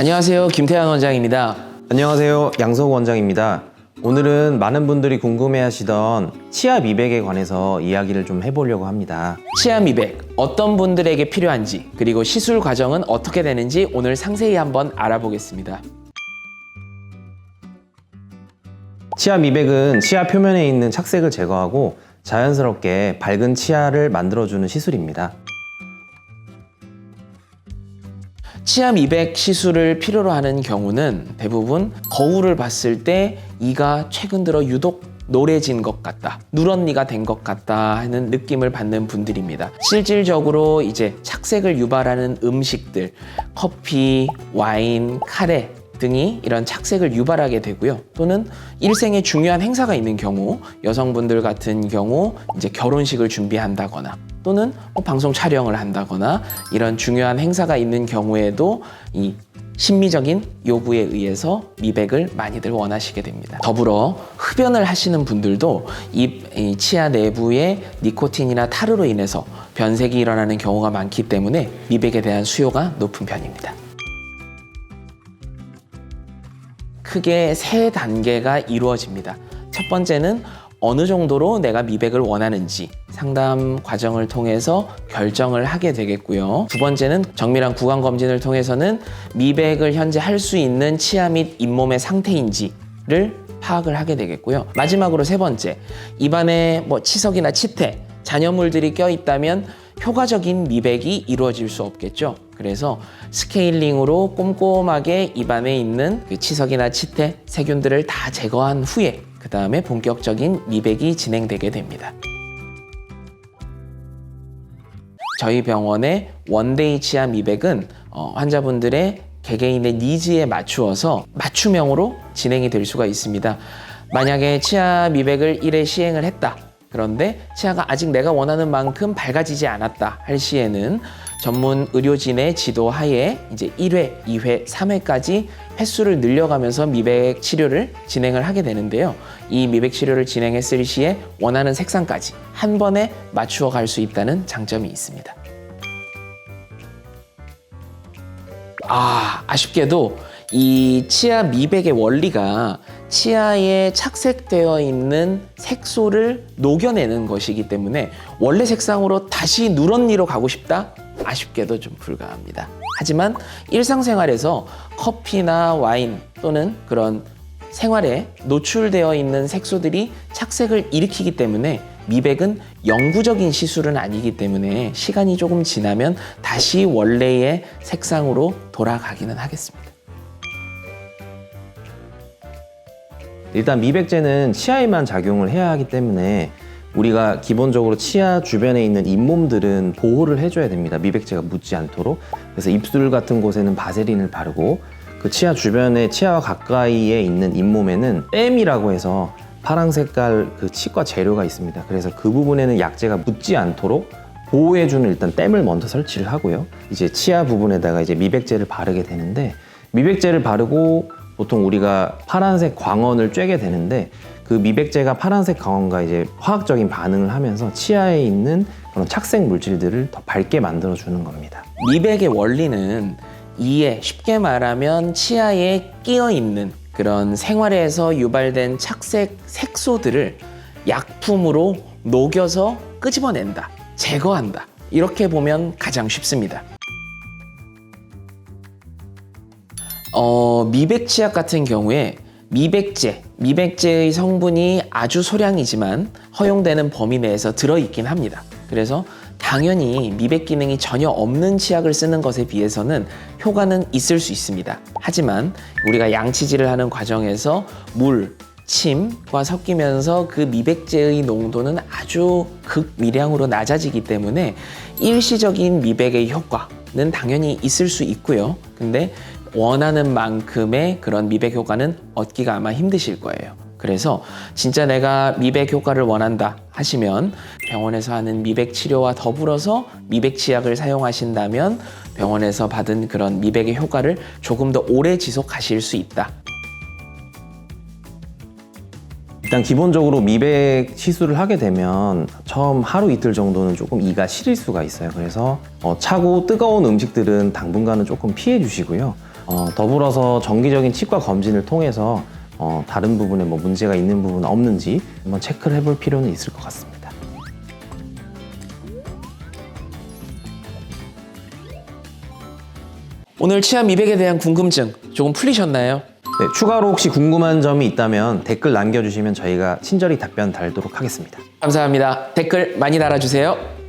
안녕하세요. 김태환 원장입니다. 안녕하세요. 양석 원장입니다. 오늘은 많은 분들이 궁금해하시던 치아 미백에 관해서 이야기를 좀 해보려고 합니다. 치아 미백, 어떤 분들에게 필요한지, 그리고 시술 과정은 어떻게 되는지 오늘 상세히 한번 알아보겠습니다. 치아 미백은 치아 표면에 있는 착색을 제거하고 자연스럽게 밝은 치아를 만들어주는 시술입니다. 치아 미백 시술을 필요로 하는 경우는 대부분 거울을 봤을 때 이가 최근 들어 유독 노래진 것 같다, 누런니가 된 것 같다 하는 느낌을 받는 분들입니다. 실질적으로 이제 착색을 유발하는 음식들, 커피, 와인, 카레 등이 이런 착색을 유발하게 되고요. 또는 일생에 중요한 행사가 있는 경우, 여성분들 같은 경우 이제 결혼식을 준비한다거나 또는 방송 촬영을 한다거나 이런 중요한 행사가 있는 경우에도 이 심미적인 요구에 의해서 미백을 많이들 원하시게 됩니다. 더불어 흡연을 하시는 분들도 이 치아 내부에 니코틴이나 타르로 인해서 변색이 일어나는 경우가 많기 때문에 미백에 대한 수요가 높은 편입니다. 크게 세 단계가 이루어집니다. 첫 번째는 어느 정도로 내가 미백을 원하는지 상담 과정을 통해서 결정을 하게 되겠고요. 두 번째는 정밀한 구강 검진을 통해서는 미백을 현재 할 수 있는 치아 및 잇몸의 상태인지를 파악을 하게 되겠고요. 마지막으로 세 번째, 입안에 치석이나 치태, 잔여물들이 껴있다면 효과적인 미백이 이루어질 수 없겠죠. 그래서 스케일링으로 꼼꼼하게 입안에 있는 그 치석이나 치태, 세균들을 다 제거한 후에 그 다음에 본격적인 미백이 진행되게 됩니다. 저희 병원의 원데이 치아 미백은 환자분들의 개개인의 니즈에 맞추어서 맞춤형으로 진행이 될 수가 있습니다. 만약에 치아 미백을 1회 시행을 했다. 그런데 치아가 아직 내가 원하는 만큼 밝아지지 않았다 할 시에는 전문 의료진의 지도 하에 이제 1회, 2회, 3회까지 횟수를 늘려가면서 미백 치료를 진행을 하게 되는데요. 이 미백 치료를 진행했을 시에 원하는 색상까지 한 번에 맞추어 갈 수 있다는 장점이 있습니다. 아쉽게도 이 치아 미백의 원리가 치아에 착색되어 있는 색소를 녹여내는 것이기 때문에 원래 색상으로 다시 누런니로 가고 싶다? 아쉽게도 좀 불가합니다. 하지만 일상생활에서 커피나 와인 또는 그런 생활에 노출되어 있는 색소들이 착색을 일으키기 때문에 미백은 영구적인 시술은 아니기 때문에 시간이 조금 지나면 다시 원래의 색상으로 돌아가기는 하겠습니다. 일단 미백제는 치아에만 작용을 해야 하기 때문에 우리가 기본적으로 치아 주변에 있는 잇몸들은 보호를 해줘야 됩니다. 미백제가 묻지 않도록. 그래서 입술 같은 곳에는 바세린을 바르고 그 치아 주변에 치아와 가까이에 있는 잇몸에는 댐이라고 해서 파란 색깔 그 치과 재료가 있습니다. 그래서 그 부분에는 약재가 묻지 않도록 보호해주는 일단 댐을 먼저 설치를 하고요. 이제 치아 부분에다가 이제 미백제를 바르게 되는데 미백제를 바르고 보통 우리가 파란색 광원을 쬐게 되는데 그 미백제가 파란색 광원과 이제 화학적인 반응을 하면서 치아에 있는 그런 착색 물질들을 더 밝게 만들어주는 겁니다. 미백의 원리는 이에 쉽게 말하면 치아에 끼어 있는 그런 생활에서 유발된 착색 색소들을 약품으로 녹여서 끄집어낸다, 제거한다. 이렇게 보면 가장 쉽습니다. 미백 치약 같은 경우에 미백제의 성분이 아주 소량이지만 허용되는 범위 내에서 들어있긴 합니다. 그래서 당연히 미백 기능이 전혀 없는 치약을 쓰는 것에 비해서는 효과는 있을 수 있습니다. 하지만 우리가 양치질을 하는 과정에서 물, 침과 섞이면서 그 미백제의 농도는 아주 극미량으로 낮아지기 때문에 일시적인 미백의 효과는 당연히 있을 수 있고요. 근데 원하는 만큼의 그런 미백 효과는 얻기가 아마 힘드실 거예요. 그래서 진짜 내가 미백 효과를 원한다 하시면 병원에서 하는 미백 치료와 더불어서 미백 치약을 사용하신다면 병원에서 받은 그런 미백의 효과를 조금 더 오래 지속하실 수 있다. 일단 기본적으로 미백 시술을 하게 되면 처음 하루 이틀 정도는 조금 이가 시릴 수가 있어요. 그래서 차고 뜨거운 음식들은 당분간은 조금 피해 주시고요. 더불어서 정기적인 치과 검진을 통해서 다른 부분에 뭐 문제가 있는 부분 없는지 한번 체크를 해볼 필요는 있을 것 같습니다. 오늘 치아 미백에 대한 궁금증 조금 풀리셨나요? 네, 추가로 혹시 궁금한 점이 있다면 댓글 남겨주시면 저희가 친절히 답변 달도록 하겠습니다. 감사합니다. 댓글 많이 달아주세요.